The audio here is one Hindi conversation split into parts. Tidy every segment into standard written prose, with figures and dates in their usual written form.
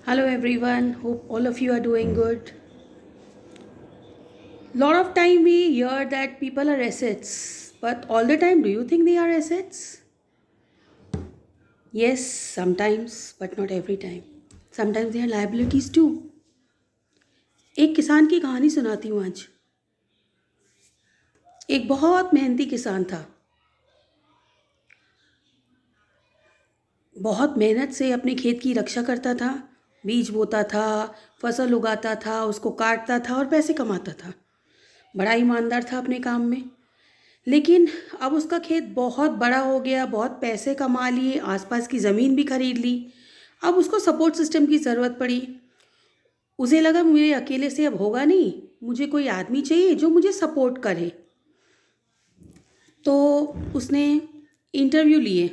Hello everyone, hope all of you are doing good. Lot of time we hear that people are assets, but all the time do you think they are assets? Yes, sometimes, but not every time. Sometimes they are liabilities too. एक किसान की कहानी सुनाती हूँ आज। एक बहुत मेहनती किसान था। बहुत मेहनत से अपने खेत की रक्षा करता था, बीज बोता था, फसल उगाता था, उसको काटता था और पैसे कमाता था। बड़ा ईमानदार था अपने काम में। लेकिन अब उसका खेत बहुत बड़ा हो गया, बहुत पैसे कमा लिए, आसपास की ज़मीन भी खरीद ली। अब उसको सपोर्ट सिस्टम की ज़रूरत पड़ी। उसे लगा मेरे अकेले से अब होगा नहीं, मुझे कोई आदमी चाहिए जो मुझे सपोर्ट करे। तो उसने इंटरव्यू लिए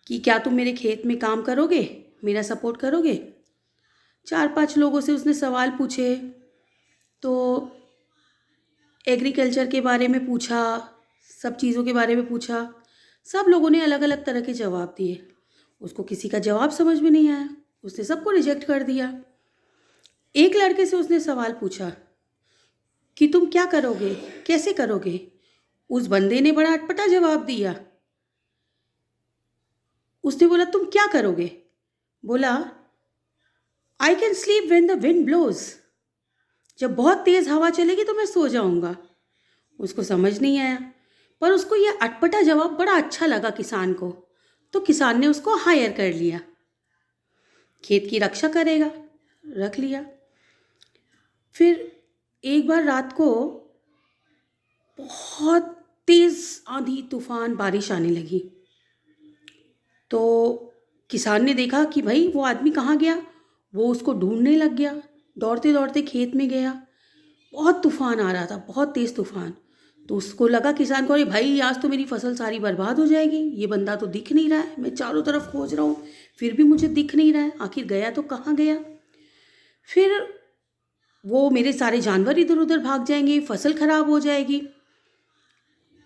कि क्या तुम मेरे खेत में काम करोगे, मेरा सपोर्ट करोगे। 4-5 लोगों से उसने सवाल पूछे। तो एग्रीकल्चर के बारे में पूछा, सब चीज़ों के बारे में पूछा। सब लोगों ने अलग अलग तरह के जवाब दिए। उसको किसी का जवाब समझ में नहीं आया, उसने सबको रिजेक्ट कर दिया। एक लड़के से उसने सवाल पूछा कि तुम क्या करोगे, कैसे करोगे। उस बंदे ने बड़ा अटपटा जवाब दिया। उसने बोला तुम क्या करोगे। बोला I can sleep when the wind blows. जब बहुत तेज़ हवा चलेगी तो मैं सो जाऊंगा। उसको समझ नहीं आया, पर उसको यह अटपटा जवाब बड़ा अच्छा लगा किसान को। तो किसान ने उसको हायर कर लिया, खेत की रक्षा करेगा, रख लिया। फिर एक बार रात को बहुत तेज़ आंधी तूफान बारिश आने लगी। तो किसान ने देखा कि भाई वो आदमी कहाँ गया। वो उसको ढूंढने लग गया, दौड़ते दौड़ते खेत में गया। बहुत तूफान आ रहा था, बहुत तेज़ तूफान। तो उसको लगा किसान को, अरे भाई आज तो मेरी फसल सारी बर्बाद हो जाएगी, ये बंदा तो दिख नहीं रहा है, मैं चारों तरफ खोज रहा हूँ फिर भी मुझे दिख नहीं रहा है, आखिर गया तो कहाँ गया। फिर वो मेरे सारे जानवर इधर उधर भाग जाएंगे, फसल खराब हो जाएगी।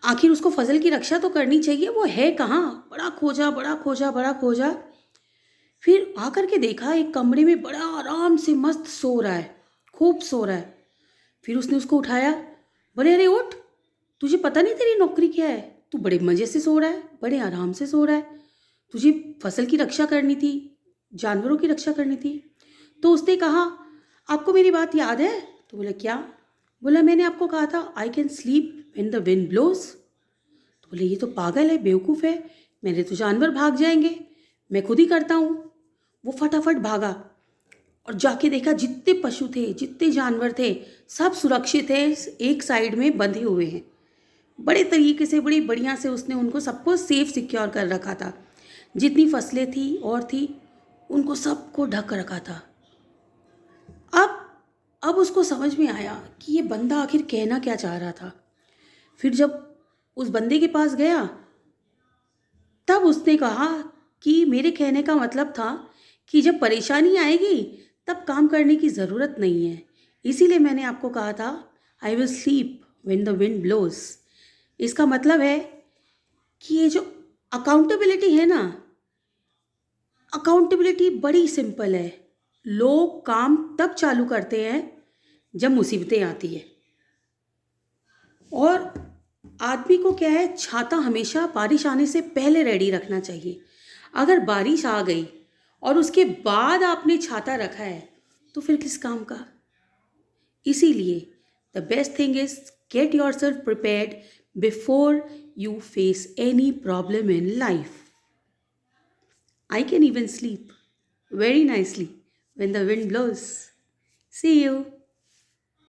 आखिर उसको फसल की रक्षा तो करनी चाहिए, वो है कहाँ। बड़ा खोजा, बड़ा खोजा, बड़ा खोजा। फिर आकर के देखा एक कमरे में बड़ा आराम से मस्त सो रहा है, खूब सो रहा है। फिर उसने उसको उठाया। बोले अरे उठ, तुझे पता नहीं तेरी नौकरी क्या है। तू बड़े मज़े से सो रहा है, बड़े आराम से सो रहा है। तुझे फसल की रक्षा करनी थी, जानवरों की रक्षा करनी थी। तो उसने कहा आपको मेरी बात याद है। तो बोले क्या। बोला मैंने आपको कहा था I can sleep when the wind blows. तो बोले ये तो पागल है, बेवकूफ़ है, मेरे तो जानवर भाग जाएंगे, मैं खुद ही करता हूँ। वो फटाफट भागा और जाके देखा जितने पशु थे, जितने जानवर थे, सब सुरक्षित है, एक साइड में बंधे हुए हैं। बड़े तरीके से, बड़ी बढ़िया से उसने उनको सबको सेफ सिक्योर कर रखा था। जितनी फसलें थी और थी, उनको सबको ढक रखा था। अब अब उसको समझ में आया कि ये बंदा आखिर कहना क्या चाह रहा था। फिर जब उस बंदे के पास गया, तब उसने कहा कि मेरे कहने का मतलब था कि जब परेशानी आएगी तब काम करने की ज़रूरत नहीं है, इसीलिए मैंने आपको कहा था I will sleep when the wind blows. इसका मतलब है कि ये जो अकाउंटेबिलिटी है ना, अकाउंटेबिलिटी बड़ी सिंपल है। लोग काम तब चालू करते हैं जब मुसीबतें आती है। और आदमी को क्या है, छाता हमेशा बारिश आने से पहले रेडी रखना चाहिए। अगर बारिश आ गई और उसके बाद आपने छाता रखा है तो फिर किस काम का। इसीलिए the best thing is get your self prepared before you face any problem in life. I can even sleep very nicely when the wind blows. See you.